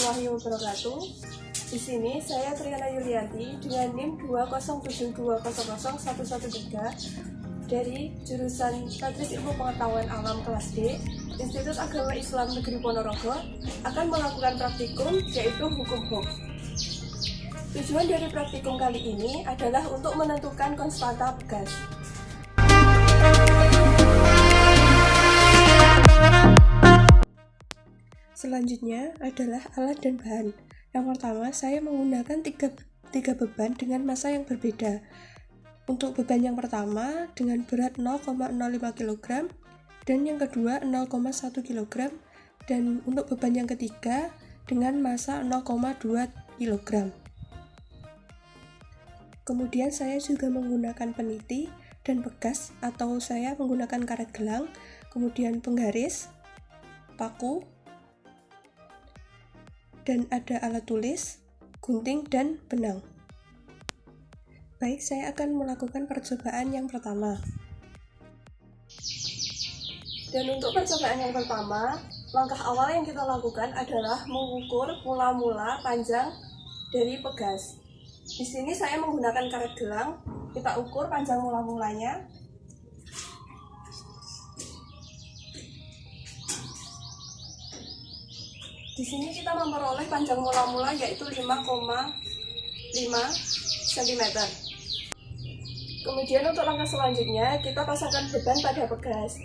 warahmatullahi wabarakatuh. Di sini saya Triana Yulianti dengan NIM 207200113 dari jurusan Tadris Ilmu Pengetahuan Alam kelas D, Institut Agama Islam Negeri Ponorogo, akan melakukan praktikum yaitu hukum HOM. Tujuan dari praktikum kali ini adalah untuk menentukan konstanta gas. Selanjutnya adalah alat dan bahan. Yang pertama, saya menggunakan tiga beban dengan massa yang berbeda. Untuk beban yang pertama dengan berat 0,05 kg dan yang kedua 0,1 kg, dan untuk beban yang ketiga dengan massa 0,2 kg. Kemudian saya juga menggunakan peniti dan pegas, atau saya menggunakan karet gelang, kemudian penggaris, paku, dan ada alat tulis, gunting, dan benang. Baik, saya akan melakukan percobaan yang pertama. Dan untuk percobaan yang pertama, langkah awal yang kita lakukan adalah mengukur mula-mula panjang dari pegas. Di sini saya menggunakan karet gelang, kita ukur panjang mula-mulanya. Di sini kita memperoleh panjang mula-mula yaitu 5,5 cm. Kemudian untuk langkah selanjutnya, kita pasangkan beban pada pegas.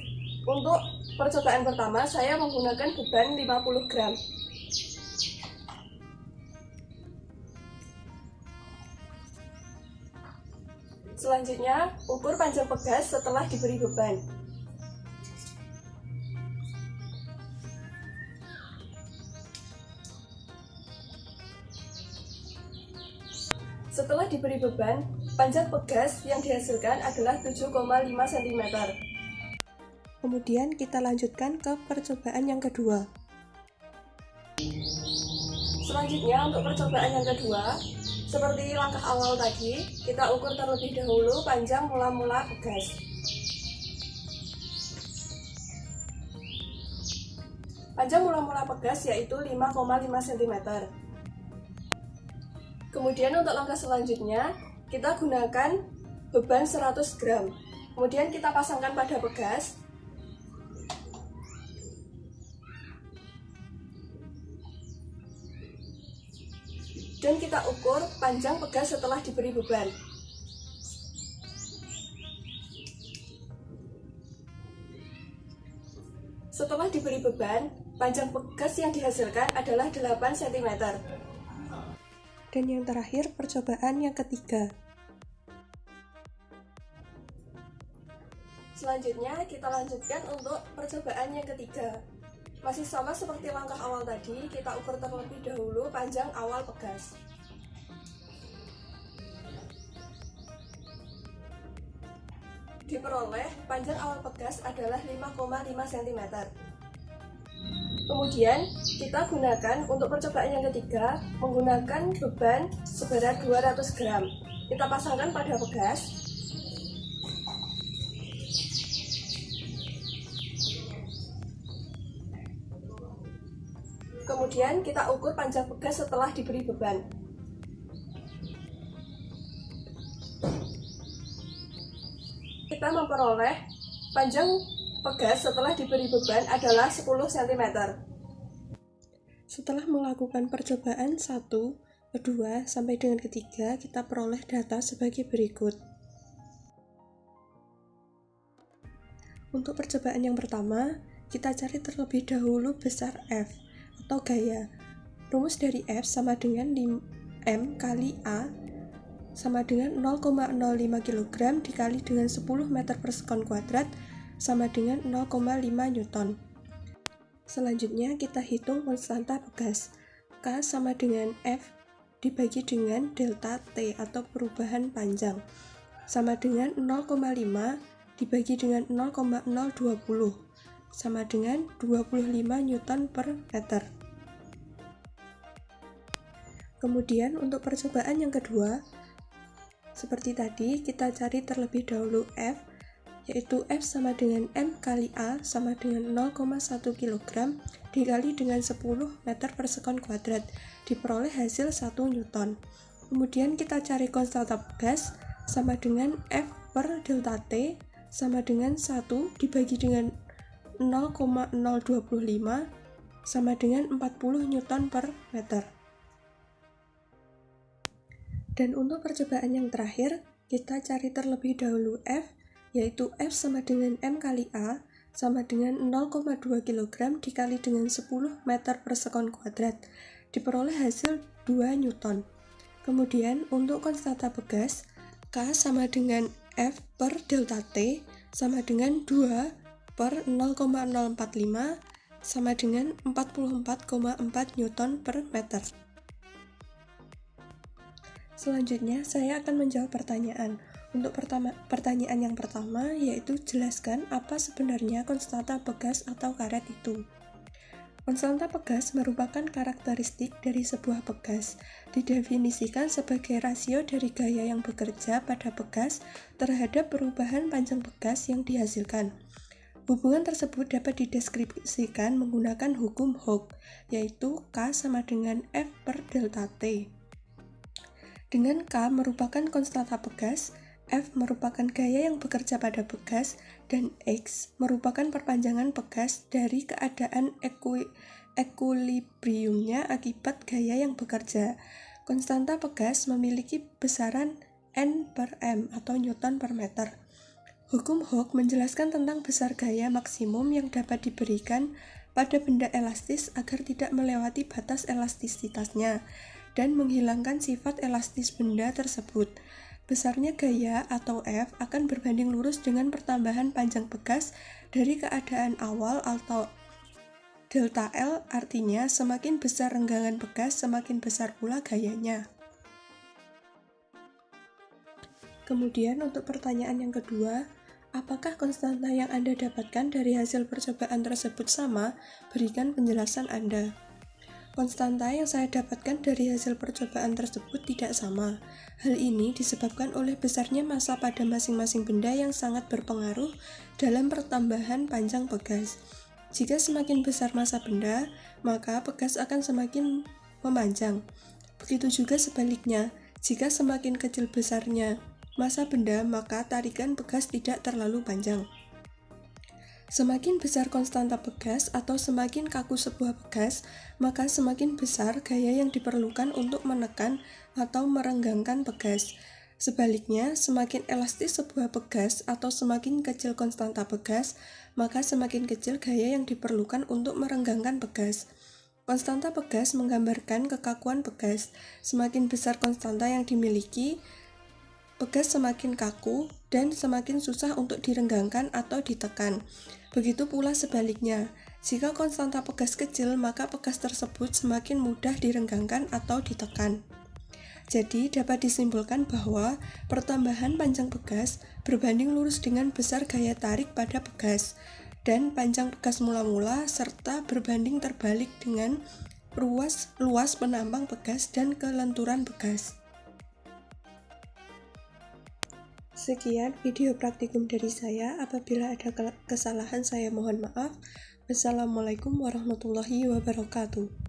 Untuk percobaan pertama, saya menggunakan beban 50 gram. Selanjutnya, ukur panjang pegas setelah diberi beban. Setelah diberi beban, panjang pegas yang dihasilkan adalah 7,5 cm. Kemudian kita lanjutkan ke percobaan yang kedua. Selanjutnya untuk percobaan yang kedua, seperti langkah awal tadi, kita ukur terlebih dahulu panjang mula-mula pegas. Panjang mula-mula pegas yaitu 5,5 cm. Kemudian untuk langkah selanjutnya, kita gunakan beban 100 gram. Kemudian kita pasangkan pada pegas. Dan kita ukur panjang pegas setelah diberi beban. Setelah diberi beban, panjang pegas yang dihasilkan adalah 8 cm. Dan yang terakhir, percobaan yang ketiga. Selanjutnya, kita lanjutkan untuk percobaan yang ketiga. Masih sama seperti langkah awal tadi, kita ukur terlebih dahulu panjang awal pegas. Diperoleh, panjang awal pegas adalah 5,5 cm. Kemudian kita gunakan untuk percobaan yang ketiga menggunakan beban seberat 200 gram. Kita pasangkan pada pegas. Kemudian kita ukur panjang pegas setelah diberi beban. Kita memperoleh panjang pegas setelah diberi beban adalah 10 cm. Setelah melakukan percobaan 1, kedua, sampai dengan ketiga, kita peroleh data sebagai berikut. Untuk percobaan yang pertama, kita cari terlebih dahulu besar F atau gaya. Rumus dari F sama dengan M kali A sama dengan 0,05 kg dikali dengan 10 meter per sekon kuadrat sama dengan 0,5 Newton. Selanjutnya kita hitung konstanta pegas. K sama dengan F dibagi dengan delta T atau perubahan panjang sama dengan 0,5 dibagi dengan 0,020 sama dengan 25 Newton per meter. Kemudian untuk percobaan yang kedua, seperti tadi kita cari terlebih dahulu F yaitu F sama dengan M kali A sama dengan 0,1 kg dikali dengan 10 meter per sekon kuadrat, diperoleh hasil 1 Newton. Kemudian kita cari konstanta gas sama dengan F per delta T sama dengan 1 dibagi dengan 0,025 sama dengan 40 Newton per meter. Dan untuk percobaan yang terakhir, kita cari terlebih dahulu F, yaitu F sama dengan M kali A sama dengan 0,2 kg dikali dengan 10 meter per sekon kuadrat, diperoleh hasil 2 Newton. Kemudian untuk konstanta gas, K sama dengan F per delta T sama dengan 2 per 0,045 sama dengan 44,4 Newton per meter. Selanjutnya, saya akan menjawab pertanyaan. Untuk pertanyaan yang pertama, yaitu jelaskan apa sebenarnya konstanta gas atau karet itu. Konstanta gas merupakan karakteristik dari sebuah gas, didefinisikan sebagai rasio dari gaya yang bekerja pada gas terhadap perubahan panjang gas yang dihasilkan. Hubungan tersebut dapat dideskripsikan menggunakan hukum Hooke, yaitu K sama dengan F per delta T. Dengan K merupakan konstanta gas, F merupakan gaya yang bekerja pada gas, dan X merupakan perpanjangan gas dari keadaan ekuilibriumnya akibat gaya yang bekerja. Konstanta gas memiliki besaran N per M atau Newton per meter. Hukum Hooke menjelaskan tentang besar gaya maksimum yang dapat diberikan pada benda elastis agar tidak melewati batas elastisitasnya dan menghilangkan sifat elastis benda tersebut. Besarnya gaya atau F akan berbanding lurus dengan pertambahan panjang gas dari keadaan awal atau delta L, artinya semakin besar renggangan gas semakin besar pula gayanya. Kemudian untuk pertanyaan yang kedua, apakah konstanta yang Anda dapatkan dari hasil percobaan tersebut sama? Berikan penjelasan Anda. Konstanta yang saya dapatkan dari hasil percobaan tersebut tidak sama. Hal ini disebabkan oleh besarnya massa pada masing-masing benda yang sangat berpengaruh dalam pertambahan panjang gas. Jika semakin besar massa benda, maka gas akan semakin memanjang. Begitu juga sebaliknya, jika semakin kecil besarnya massa benda, maka tarikan gas tidak terlalu panjang. Semakin besar konstanta gas atau semakin kaku sebuah gas, maka semakin besar gaya yang diperlukan untuk menekan atau merenggangkan gas. Sebaliknya, semakin elastis sebuah gas atau semakin kecil konstanta gas, maka semakin kecil gaya yang diperlukan untuk merenggangkan gas. Konstanta gas menggambarkan kekakuan gas. Semakin besar konstanta yang dimiliki, gas semakin kaku dan semakin susah untuk direnggangkan atau ditekan. Begitu pula sebaliknya, jika konstanta gas kecil, maka gas tersebut semakin mudah direnggangkan atau ditekan. Jadi, dapat disimpulkan bahwa pertambahan panjang gas berbanding lurus dengan besar gaya tarik pada gas, dan panjang gas mula-mula serta berbanding terbalik dengan luas penambang gas dan kelenturan gas. Sekian video praktikum dari saya. Apabila ada kesalahan, saya mohon maaf. Wassalamualaikum warahmatullahi wabarakatuh.